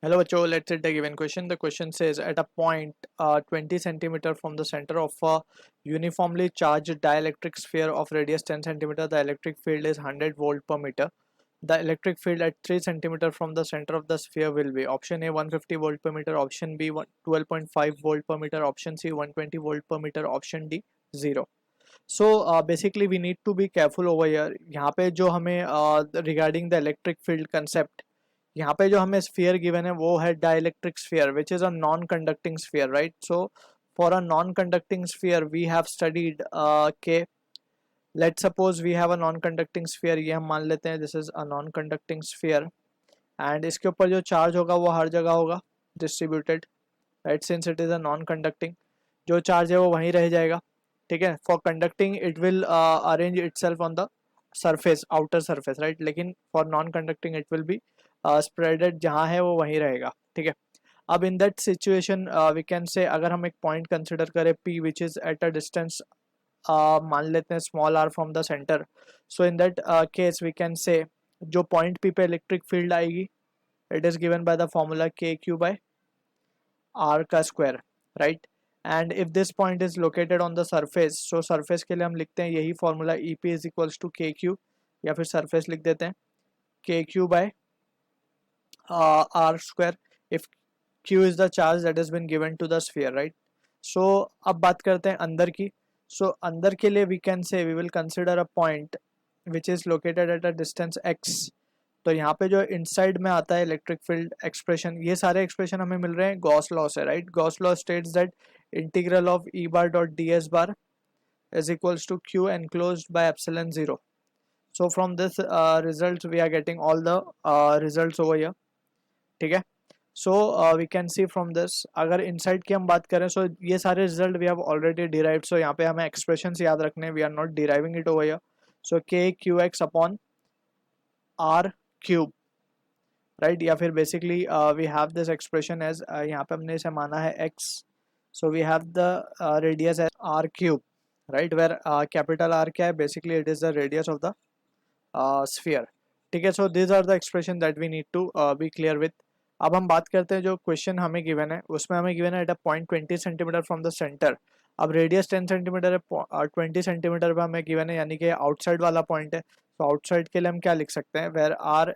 Hello, Bacho. Let's take the given question. The question says at a point 20 centimeter from the center of a uniformly charged dielectric sphere of radius 10 centimeter, the electric field is 100 volt per meter. The electric field at 3 centimeter from the center of the sphere will be option A 150 volt per meter, option B 12.5 volt per meter, option C 120 volt per meter, option D 0. So basically we need to be careful over here. यहाँ पे जो हमें regarding the electric field concept, यहाँ पे जो हमें sphere given है वो है dielectric sphere which is a non conducting sphere, right. So for a non conducting sphere we have studied के let suppose we have a non conducting sphere. ये हम मान लेते हैं this is a non conducting sphere and इसके ऊपर जो charge होगा वो हर जगह होगा distributed, right. Since it is a non conducting, जो चार्ज है वो वहीं रह जाएगा. ठीक है. For conducting it will arrange itself on the surface, outer surface, right. लेकिन for non conducting it will be spreaded, जहाँ है वो वहीं रहेगा. ठीक है. अब in that situation we can say, अगर हम एक पॉइंट कंसिडर करें P which is at a distance मान लेते हैं small r from the centre. So in that case we can say जो पॉइंट P पे इलेक्ट्रिक फील्ड आएगी it is given by the formula KQ by r का square, right. And if this point is located on the surface, so surface के लिए हम लिखते हैं यही formula EP is equals to KQ, या फिर सरफेस लिख देते हैं KQ by r square if q is the charge that has been given to the sphere, right. So अब बात करते हैं अंदर की. So अंदर के लिए we can say we will consider a point which is located at a distance x. तो यहाँ पे जो इनसाइड में आता है इलेक्ट्रिक फील्ड एक्सप्रेशन, ये सारे एक्सप्रेशन हमें मिल रहे हैं गॉस लॉ से, right. Gauss law states that integral of E bar dot ds bar is equals to q enclosed by epsilon 0. So from this results we are getting all the results over here. ठीक है. So we can see from this, अगर inside की हम बात करें, so ये सारे result we have already derived. So यहाँ पे हमें एक्सप्रेशंस याद रखने हैं, we are not deriving it over here. So KQX upon R cube, right. या फिर basically we have this expression as, यहाँ पे हमने इसे माना है x. So we have the radius as R cube, right, where capital R क्या है, basically it is the radius of the sphere. ठीक है. So this are the expression that we need to be clear with. अब हम बात करते हैं जो क्वेश्चन हमें गिवन है, उसमें हमें गिवन है at a point 20 centimetre from the centre. अब रेडियस 10 सेंटीमीटर है, 20 सेंटीमीटर पर हमें गिवन है, यानी कि आउटसाइड वाला पॉइंट है. तो आउटसाइड के लिए हम क्या लिख सकते हैं, वेर आर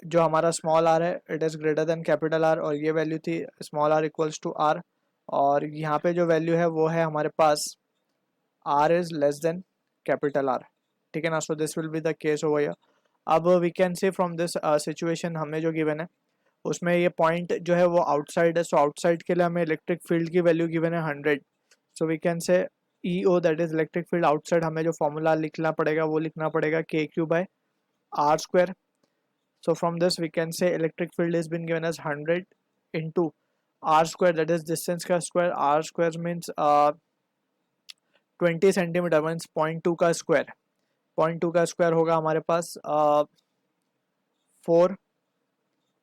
जो हमारा स्मॉल आर है it is greater than capital R, और ये वैल्यू थी small R equals to R, और यहाँ पे जो वैल्यू है वो है हमारे पास R is less than capital R. ठीक है ना. So this will be the case over here. अब we can see from this situation हमें जो गिवन है उसमें ये पॉइंट जो है वो आउटसाइड है. सो आउटसाइड के लिए हमें इलेक्ट्रिक फील्ड की वैल्यू गिवन है 100. So we can say EO that is electric field outside, हमें जो फॉर्मूला लिखना पड़ेगा वो लिखना पड़ेगा KQ by R square. So from this we can say electric field has been given as 100 into R square, that is distance का square. R square means 20 centimetre means 0.2 का square. 0.2 का स्क्वायर होगा हमारे पास 4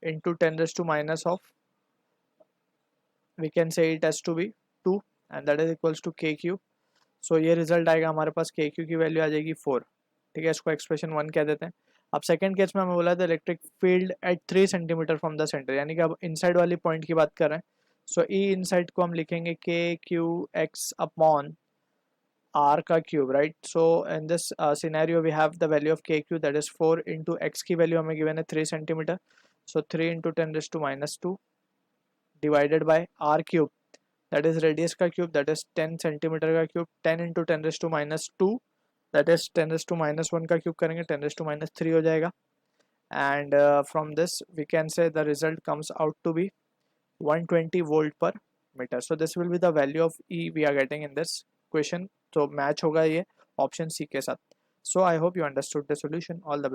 into 10⁻⁻, we can say it has to be 2 and that is equals to KQ. So ये result आएगा हमारे पास, KQ की वैल्यू आ जाएगी 4. ठीक है. इसको एक्सप्रेशन 1 कह देते हैं. अब सेकंड केस में हमें बोला था electric field at 3 centimetre from the centre, यानी कि अब इनसाइड वाली पॉइंट की बात कर रहे हैं. सो E इनसाइड को हम लिखेंगे KQX अपॉन R का cube, right. So in this scenario we have the value of KQ that is 4 into x की वैल्यू हमें गिवन है 3 centimetre. So 3 into 10⁻² divided by R cube that is radius का cube, that is 10 centimetre का cube. 10 into 10⁻² that is 10⁻1 का cube करेंगे 10⁻³ हो जाएगा. And from this we can say the result comes out to be 120 volt per meter. So this will be the value of E we are getting in this question. So match होगा ये option C के साथ. So I hope you understood the solution. All the best.